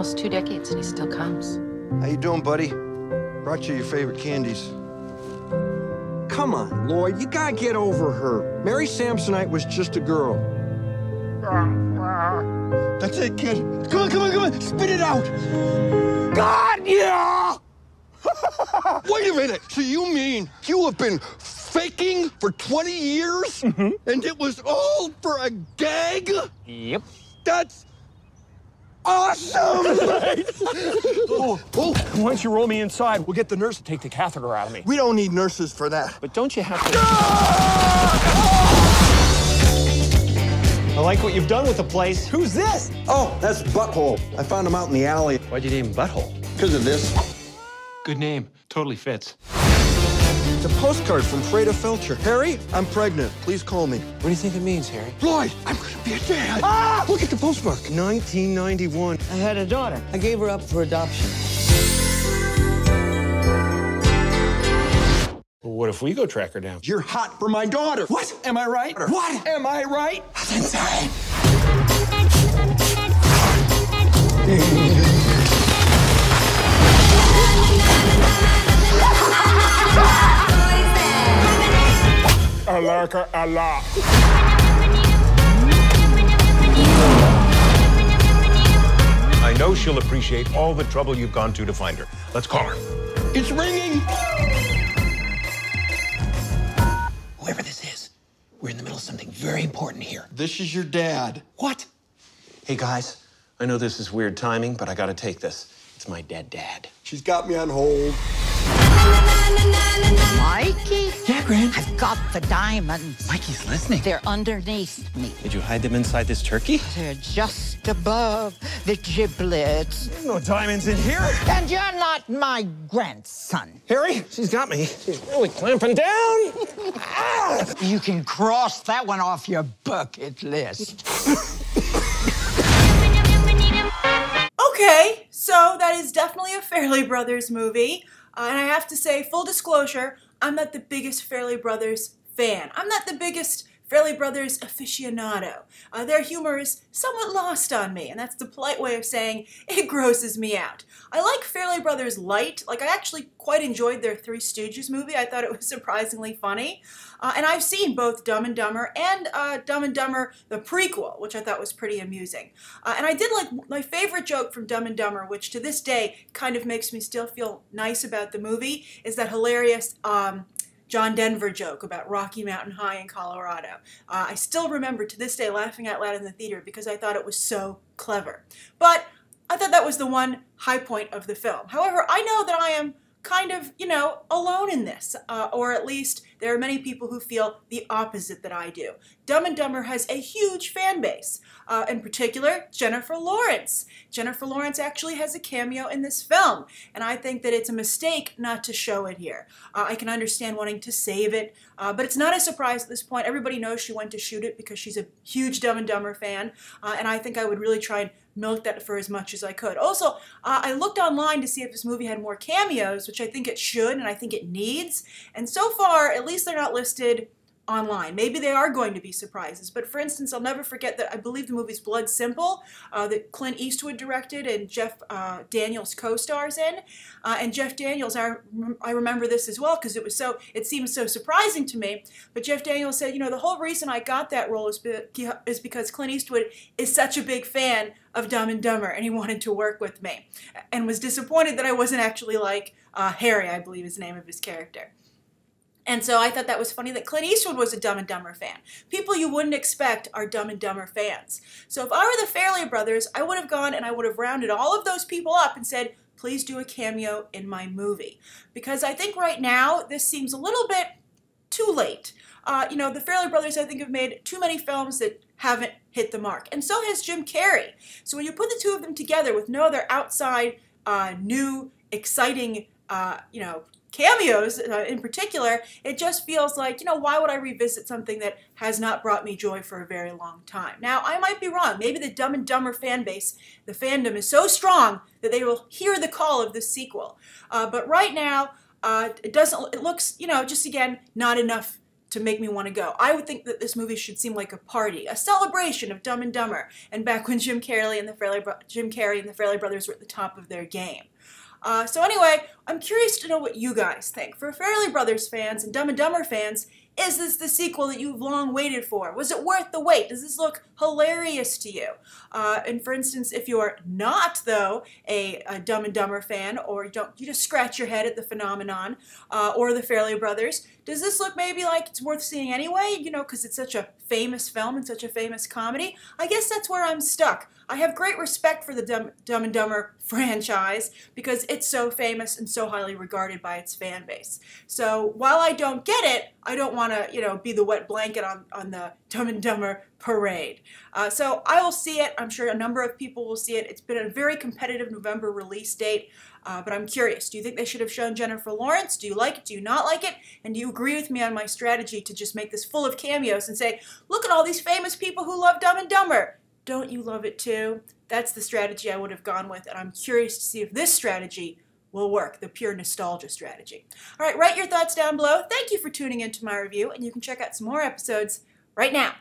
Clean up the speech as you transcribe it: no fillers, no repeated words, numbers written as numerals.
almost 2 decades and he still comes. How you doing, buddy? Brought you your favorite candies. Come on, Lloyd, you gotta get over her. Mary Samsonite was just a girl. That's it, kid. Come on, come on, come on. Spit it out. God, yeah! Wait a minute. So you mean you have been faking for 20 years? Mm-hmm. And it was all for a gag? Yep. That's awesome! Oh, why don't you roll me inside? We'll get the nurse to take the catheter out of me. We don't need nurses for that. But don't you have to... I like what you've done with the place. Who's this? Oh, that's Butthole. I found him out in the alley. Why'd you name him Butthole? Because of this. Good name. Totally fits. It's a postcard from Freda Felcher. Harry, I'm pregnant. Please call me. What do you think it means, Harry? Lloyd, I'm gonna be a dad. Ah! Look at the postmark. 1991. I had a daughter. I gave her up for adoption. Well, what if we go track her down? You're hot for my daughter. What? Am I right? What? Am I right? That's insane. I like her a lot. I know she'll appreciate all the trouble you've gone to find her. Let's call her. It's ringing. Whoever this is, we're in the middle of something very important here. This is your dad. What? Hey, guys, I know this is weird timing, but I gotta take this. It's my dead dad. She's got me on hold. Mikey? Yeah, Gran. I've got the diamonds. Mikey's listening. They're underneath me. Did you hide them inside this turkey? They're just above the giblets. There's no diamonds in here. And you're not my grandson. Harry, she's got me. She's really clamping down. You can cross that one off your bucket list. Okay, so that is definitely a Farrelly Brothers movie. And I have to say, full disclosure, I'm not the biggest Farrelly Brothers fan. I'm not the biggest Farrelly Brothers aficionado. Their humor is somewhat lost on me, and that's the polite way of saying it grosses me out. I like Farrelly Brothers light. Like, I actually quite enjoyed their Three Stooges movie. I thought it was surprisingly funny. And I've seen both Dumb and Dumber and Dumb and Dumber, the prequel, which I thought was pretty amusing. And I did like my favorite joke from Dumb and Dumber, which to this day kind of makes me still feel nice about the movie, is that hilarious John Denver joke about Rocky Mountain High in Colorado. I still remember to this day laughing out loud in the theater because I thought it was so clever. But I thought that was the one high point of the film. However, I know that I am kind of, alone in this, or at least there are many people who feel the opposite that I do. Dumb and Dumber has a huge fan base, in particular, Jennifer Lawrence. Jennifer Lawrence actually has a cameo in this film, and I think that it's a mistake not to show it here. I can understand wanting to save it, but it's not a surprise at this point. Everybody knows she went to shoot it because she's a huge Dumb and Dumber fan, and I think I would really try and milk that for as much as I could. Also, I looked online to see if this movie had more cameos, which I think it should and I think it needs. And so far, at least they're not listed online. Maybe they are going to be surprises. But for instance, I'll never forget that I believe the movie's Blood Simple, that Clint Eastwood directed and Jeff Daniels co-stars in. And Jeff Daniels, I remember this as well because it seemed so surprising to me. But Jeff Daniels said, the whole reason I got that role is because Clint Eastwood is such a big fan of Dumb and Dumber and he wanted to work with me. And was disappointed that I wasn't actually like Harry, I believe is the name of his character. And so I thought that was funny that Clint Eastwood was a Dumb and Dumber fan. People you wouldn't expect are Dumb and Dumber fans. So if I were the Farrelly Brothers, I would have gone and I would have rounded all of those people up and said, please do a cameo in my movie. Because I think right now this seems a little bit too late. The Farrelly Brothers, I think, have made too many films that haven't hit the mark. And so has Jim Carrey. So when you put the two of them together with no other outside, new, exciting, cameos in particular, it just feels like, why would I revisit something that has not brought me joy for a very long time? Now, I might be wrong. Maybe the Dumb and Dumber fan base, the fandom is so strong that they will hear the call of this sequel. But right now, it looks, just again, not enough to make me want to go. I would think that this movie should seem like a party, a celebration of Dumb and Dumber, and back when Jim Carrey and the Farrelly Brothers were at the top of their game. So anyway, I'm curious to know what you guys think. For Farrelly Brothers fans and Dumb and Dumber fans, is this the sequel that you've long waited for? Was it worth the wait? Does this look hilarious to you? And for instance, if you're not, though, a Dumb and Dumber fan, or you just scratch your head at the phenomenon, or the Farrelly Brothers, does this look maybe like it's worth seeing anyway? You know, because it's such a famous film and such a famous comedy? I guess that's where I'm stuck. I have great respect for the Dumb and Dumber franchise because it's so famous and so highly regarded by its fan base. So while I don't get it, I don't want to, you know, be the wet blanket on the Dumb and Dumber parade. So I will see it. I'm sure a number of people will see it. It's been a very competitive November release date, but I'm curious. Do you think they should have shown Jennifer Lawrence? Do you like it? Do you not like it? And do you agree with me on my strategy to just make this full of cameos and say, look at all these famous people who love Dumb and Dumber? Don't you love it too? That's the strategy I would have gone with, and I'm curious to see if this strategy will work, the pure nostalgia strategy. All right, write your thoughts down below. Thank you for tuning into my review, and you can check out some more episodes right now.